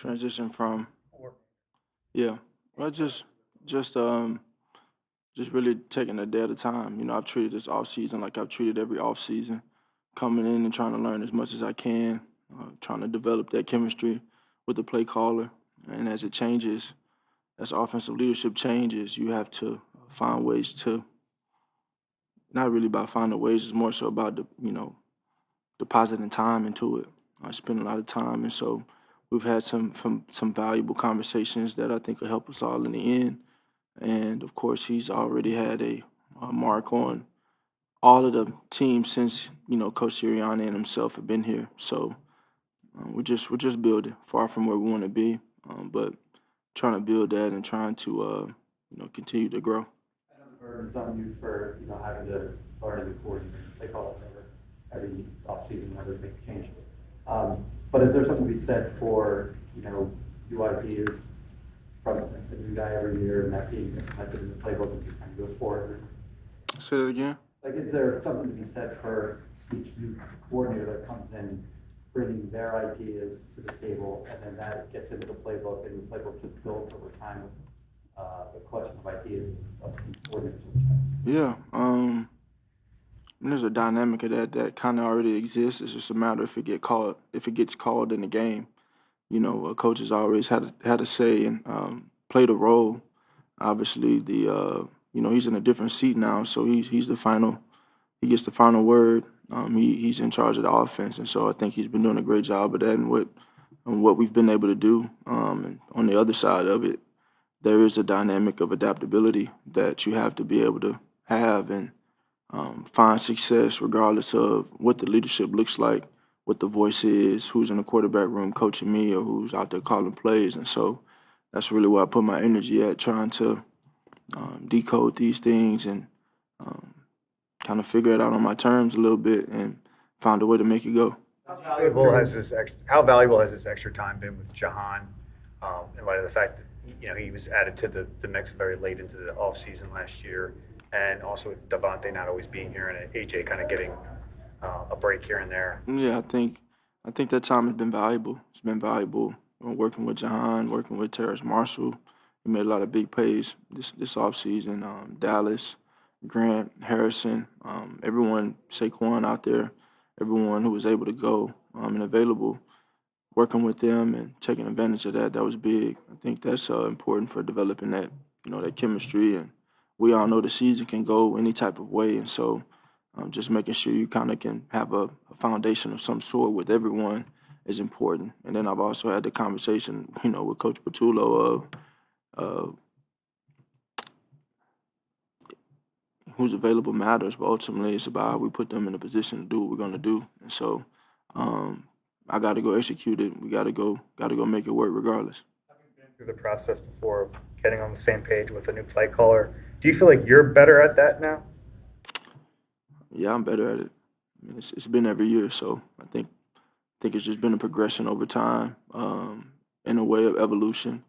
Transition from yeah, well, just really taking a day at a time. I've treated this off season like I've treated every off season, coming in and trying to learn as much as I can, trying to develop that chemistry with the play caller. And as it changes, as offensive leadership changes, you have to find ways to not really about finding ways. It's more so about depositing time into it. I spend a lot of time, and so we've had some valuable conversations that I think will help us all in the end. And of course, he's already had a mark on all of the teams since Coach Sirianni and himself have been here. So we're just building, far from where we want to be, but trying to build that and trying to continue to grow. I know the burden's on you for having to learn as a coordinator. They call it every offseason, whether they change it. But is there something to be said for new ideas from the new guy every year and that being implemented in the playbook and just kind of goes forward? Say that again. Like, is there something to be said for each new coordinator that comes in, bringing their ideas to the table, and then that gets into the playbook, and the playbook just builds over time with the collection of ideas of each coordinator? Yeah. There's a dynamic of that kind of already exists. It's just a matter if it gets called in the game. A coach has always had a say and played a role. Obviously, he's in a different seat now, so he's the final. He gets the final word. He's in charge of the offense, and so I think he's been doing a great job of that and what we've been able to do. And on the other side of it, there is a dynamic of adaptability that you have to be able to have and find success regardless of what the leadership looks like, what the voice is, who's in the quarterback room coaching me or who's out there calling plays. And so that's really where I put my energy at, trying to decode these things and kind of figure it out on my terms a little bit and find a way to make it go. How valuable has this extra time been with Jahan, in light of the fact that he was added to the mix very late into the offseason last year, and also with Devontae not always being here and AJ kind of getting a break here and there? Yeah, I think that time has been valuable. It's been valuable working with Jahan, working with Terrace Marshall. We made a lot of big plays this offseason. Dallas, Grant, Harrison, everyone, Saquon out there, everyone who was able to go and available, working with them and taking advantage of that was big. I think that's important for developing that, that chemistry. And we all know the season can go any type of way. And so just making sure you kind of can have a foundation of some sort with everyone is important. And then I've also had the conversation, with Coach Patullo of who's available matters, but ultimately it's about how we put them in a position to do what we're going to do. And so I got to go execute it. We got to go make it work regardless. Having been through the process before, getting on the same page with a new play caller, do you feel like you're better at that now? Yeah, I'm better at it. I mean, it's been every year, so I think it's just been a progression over time, in a way of evolution.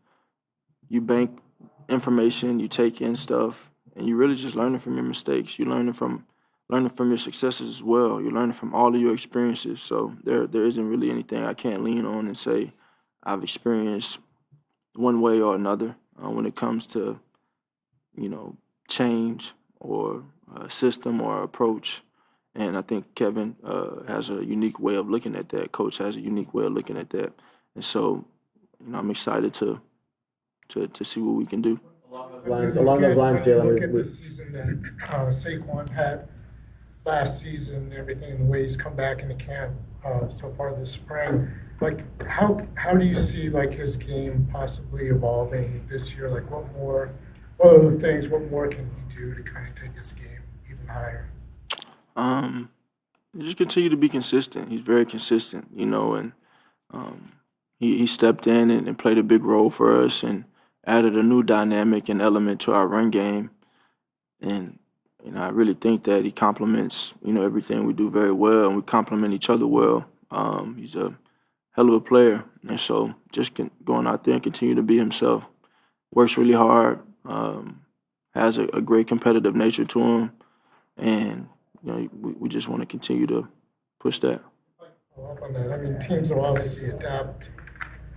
You bank information, you take in stuff, and you're really just learning from your mistakes. You're learning from your successes as well. You're learning from all of your experiences. So there isn't really anything I can't lean on and say I've experienced one way or another when it comes to change or a system or approach. And I think Kevin has a unique way of looking at that. Coach has a unique way of looking at that. And so, I'm excited to see what we can do. Along those lines, Jalen. Look at the season that Saquon had last season, everything, and the way he's come back into camp so far this spring. Like, how do you see his game possibly evolving this year? Like, what more can he do to kind of take his game even higher? Just continue to be consistent. He's very consistent, and he stepped in and played a big role for us and added a new dynamic and element to our run game. And I really think that he complements everything we do very well, and we complement each other well. He's a hell of a player, and so just going out there and continue to be himself. Works really hard. Has a great competitive nature to him, and we just want to continue to push that. Follow up on that. I mean, teams will obviously adapt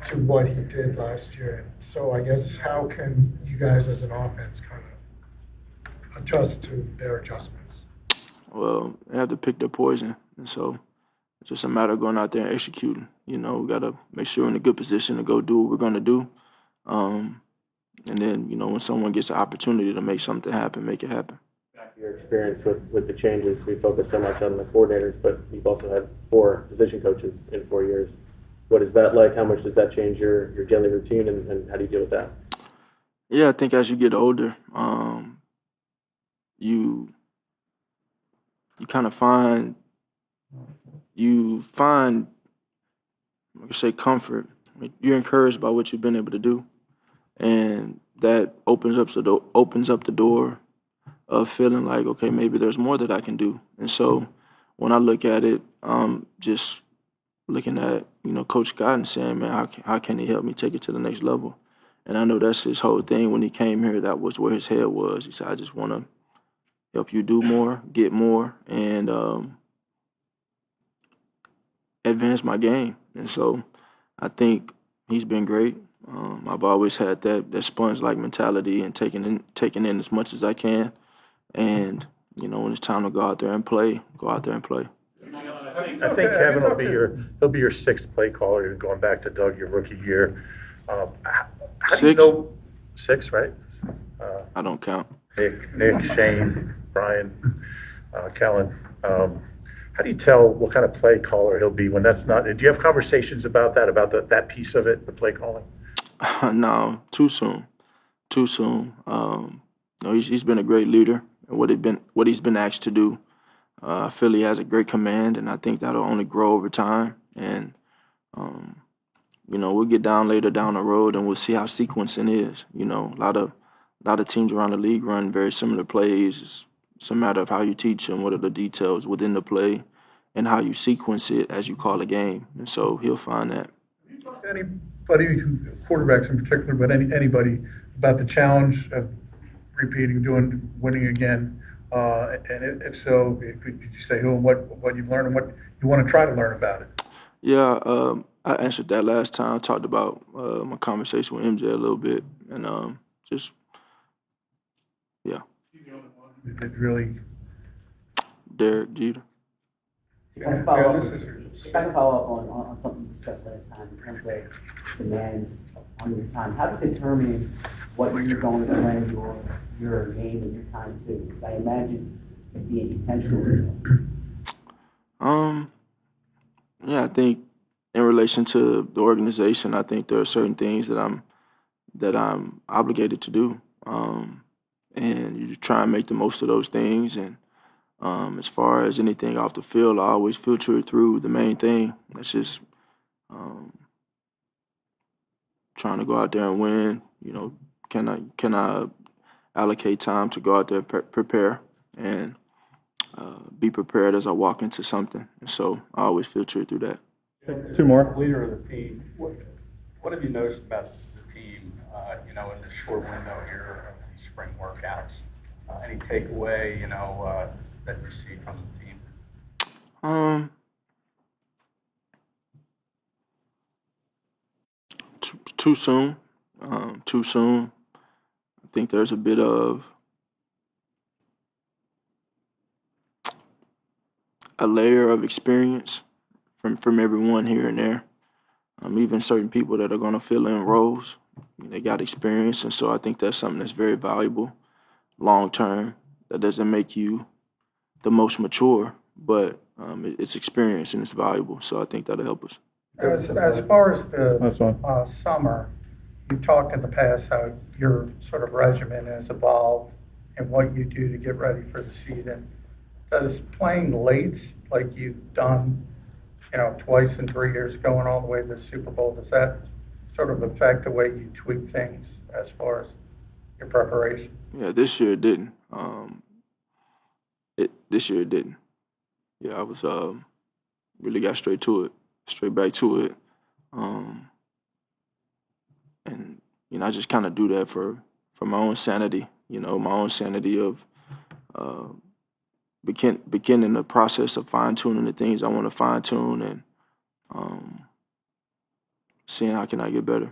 to what he did last year. So I guess how can you guys as an offense kind of adjust to their adjustments? Well, they have to pick their poison, and so it's just a matter of going out there and executing. You know, we got to make sure we're in a good position to go do what we're going to do. And then, you know, when someone gets an opportunity to make something happen, make it happen. Your experience with the changes, we focus so much on the coordinators, but you've also had 4 position coaches in 4 years. What is that like? How much does that change your daily routine, and how do you deal with that? Yeah, I think as you get older, you kind of find like I say, comfort. You're encouraged by what you've been able to do, and that opens up the door of feeling like, okay, maybe there's more that I can do. And so when I look at it, just looking at, you know, Coach Scott and saying, man, how can he help me take it to the next level? And I know that's his whole thing. When he came here, that was where his head was. He said, I just want to help you do more, get more, and advance my game. And so I think he's been great. I've always had that sponge-like mentality and taking in as much as I can. And, you know, when it's time to go out there and play, go out there and play. I think Kevin will be your 6th play caller, going back to Doug, your rookie year. How do you 6? know 6, right? I don't count. Nick, Shane, Brian, Kellen. How do you tell what kind of play caller he'll be when that's not? Do you have conversations about that piece of it, the play calling? No, too soon. Too soon. No, he's been a great leader and what he's been asked to do. I feel he has a great command, and I think that'll only grow over time. And you know, we'll get down later down the road, and we'll see how sequencing is. You know, a lot of teams around the league run very similar plays. It's a matter of how you teach them, what are the details within the play, and how you sequence it as you call a game. And so he'll find that. Have you talked to anybody, quarterbacks in particular, but anybody about the challenge of winning again? And if so, could you say who and what you've learned and what you want to try to learn about it? Yeah, I answered that last time. I talked about my conversation with MJ a little bit, and just, yeah. It really. Derek Jeter. If I can follow up on something discussed last time in terms of demands on your time. How do you determine what you're going to lend your game and your time to? Because I imagine it'd be intentional. Yeah, I think in relation to the organization, I think there are certain things that I'm obligated to do, and you try and make the most of those things. And as far as anything off the field, I always filter it through the main thing. That's just trying to go out there and win. You know, can I allocate time to go out there and prepare and be prepared as I walk into something. And so I always filter it through that. 2 more. Leader of the team. What have you noticed about the team? You know, in this short window here of these spring workouts, any takeaway? You know, that you see from the team. Too soon. Too soon. I think there's a bit of a layer of experience from everyone here and there. Even certain people that are going to fill in roles, they got experience, and so I think that's something that's very valuable long term. That doesn't make you the most mature, but it's experience and it's valuable. So I think that'll help us. As far as the summer, you talked in the past how your sort of regimen has evolved and what you do to get ready for the season. Does playing late, like you've done, you know, twice in 3 years, going all the way to the Super Bowl, does that sort of affect the way you tweak things as far as your preparation? Yeah, this year it didn't. This year it didn't. Yeah, I was really got straight back to it, and you know, I just kind of do that for my own sanity. You know, my own sanity of beginning the process of fine tuning the things I want to fine tune, and seeing how can I get better.